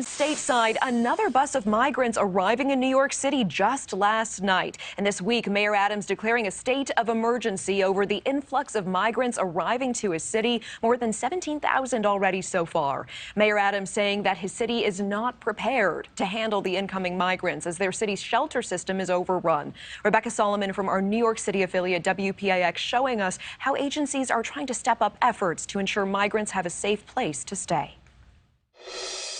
Stateside, another bus of migrants arriving in New York City just last night. And this week, Mayor Adams declaring a state of emergency over the influx of migrants arriving to his city, more than 17,000 already so far. Mayor Adams saying that his city is not prepared to handle the incoming migrants as their city's shelter system is overrun. Rebecca Solomon from our New York City affiliate WPIX showing us how agencies are trying to step up efforts to ensure migrants have a safe place to stay.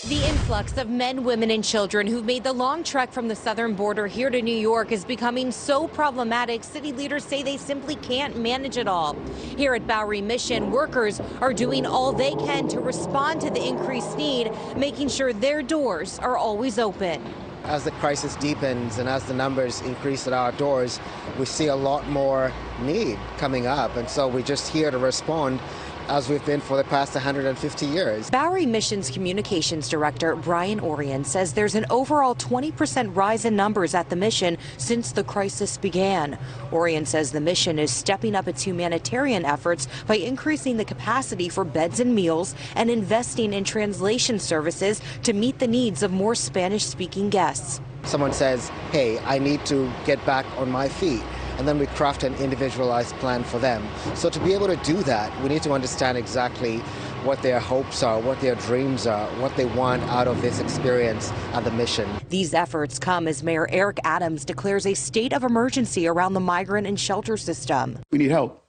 The influx of men, women, and children who've made the long trek from the southern border here to New York is becoming so problematic, city leaders say they simply can't manage it all. Here at Bowery Mission, workers are doing all they can to respond to the increased need, making sure their doors are always open. As the crisis deepens and as the numbers increase at our doors, we see a lot more need coming up. And so we're just here to respond as we've been for the past 150 years. Bowery Mission's communications director, Brian Orion, says there's an overall 20% rise in numbers at the mission since the crisis began. Orion says the mission is stepping up its humanitarian efforts by increasing the capacity for beds and meals and investing in translation services to meet the needs of more Spanish-speaking guests. Someone says, hey, I need to get back on my feet. And then we craft an individualized plan for them. So to be able to do that, we need to understand exactly what their hopes are, what their dreams are, what they want out of this experience and the mission. These efforts come as Mayor Eric Adams declares a state of emergency around the migrant and shelter system. We need help,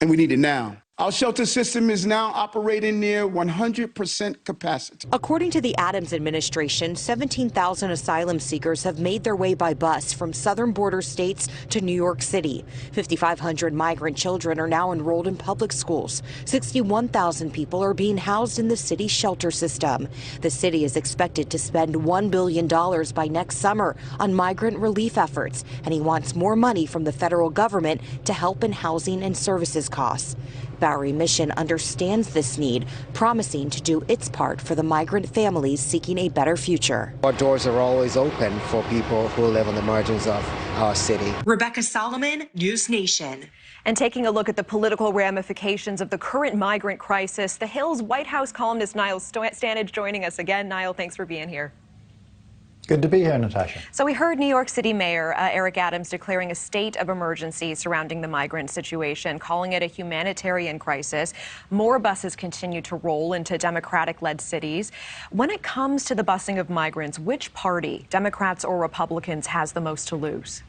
and we need it now. Our shelter system is now operating near 100% capacity. According to the Adams administration, 17,000 asylum seekers have made their way by bus from southern border states to New York City. 5,500 migrant children are now enrolled in public schools. 61,000 people are being housed in the city's shelter system. The city is expected to spend $1 billion by next summer on migrant relief efforts, and he wants more money from the federal government to help in housing and services costs. Bowery Mission understands this need, promising to do its part for the migrant families seeking a better future. Our doors are always open for people who live on the margins of our city. Rebecca Solomon, NewsNation. And taking a look at the political ramifications of the current migrant crisis, The Hill's White House columnist Niall Stanage joining us again. Niall, thanks for being here. Good to be here, Natasha. So we heard New York City Mayor Eric Adams declaring a state of emergency surrounding the migrant situation, calling it a humanitarian crisis. More buses continue to roll into Democratic-led cities. When it comes to the busing of migrants, which party, Democrats or Republicans, has the most to lose?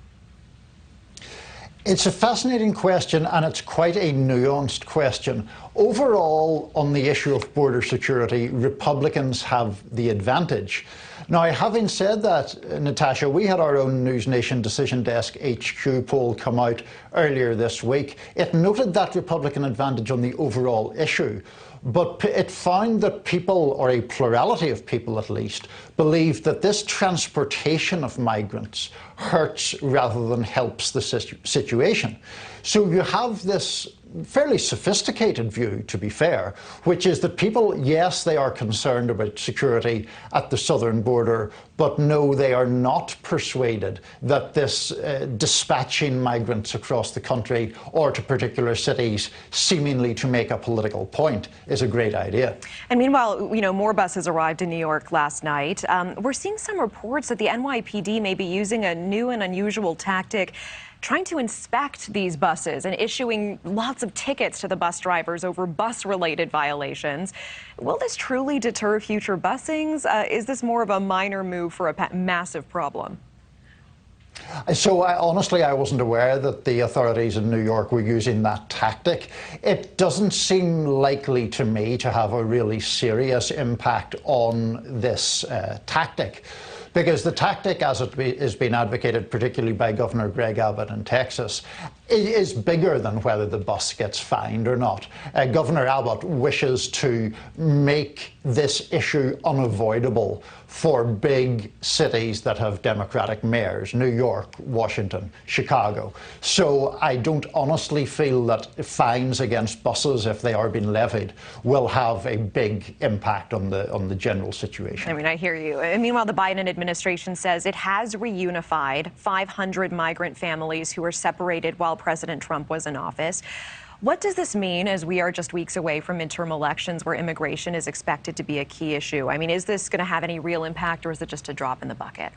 It's a fascinating question, and it's quite a nuanced question. Overall, on the issue of border security, Republicans have the advantage. Now, having said that, Natasha, we had our own NewsNation Decision Desk HQ poll come out earlier this week. It noted that Republican advantage on the overall issue, but it found that people, or a plurality of people at least, believed that this transportation of migrants hurts rather than helps the situation. So you have this fairly sophisticated view, to be fair, which is that people, yes, they are concerned about security at the southern border, but no, they are not persuaded that this dispatching migrants across the country or to particular cities seemingly to make a political point is a great idea. And meanwhile, more buses arrived in New York last night. We're seeing some reports that the NYPD may be using a new and unusual tactic, trying to inspect these buses and issuing lots of tickets to the bus drivers over bus-related violations. Will this truly deter future busings? Is this more of a minor move for a massive problem? So honestly, I wasn't aware that the authorities in New York were using that tactic. It doesn't seem likely to me to have a really serious impact on this tactic, because the tactic, as it is being advocated, particularly by Governor Greg Abbott in Texas, is bigger than whether the bus gets fined or not. Governor Abbott wishes to make this issue unavoidable for big cities that have Democratic mayors, New York, Washington, Chicago. So I don't honestly feel that fines against buses, if they are being levied, will have a big impact on the general situation. I mean, I hear you. And meanwhile, the Biden administration says it has reunified 500 migrant families who were separated while President Trump was in office. What does this mean as we are just weeks away from midterm elections where immigration is expected to be a key issue? I mean, is this going to have any real impact, or is it just a drop in the bucket?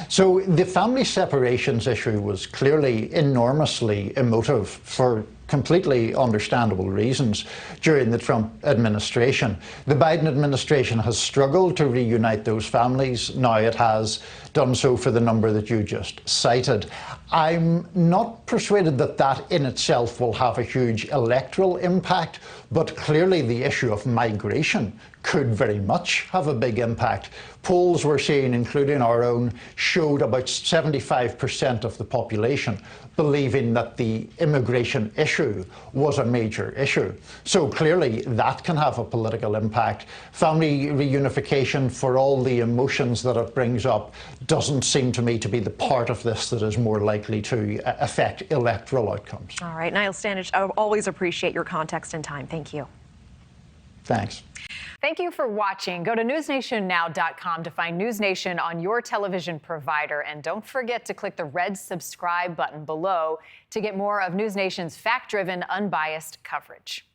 So the family separations issue was clearly enormously emotive for completely understandable reasons during the Trump administration. The Biden administration has struggled to reunite those families. Now it has done so for the number that you just cited. I'm not persuaded that that in itself will have a huge electoral impact, but clearly the issue of migration could very much have a big impact. Polls we're seeing, including our own, showed about 75% of the population believing that the immigration issue was a major issue. So clearly that can have a political impact. Family reunification, for all the emotions that it brings up, doesn't seem to me to be the part of this that is more likely to affect electoral outcomes. All right, Niall Stanage, I always appreciate your context and time. Thank you. Thanks. Thank you for watching. Go to newsnationnow.com to find News Nation on your television provider. And don't forget to click the red subscribe button below to get more of News Nation's fact-driven, unbiased coverage.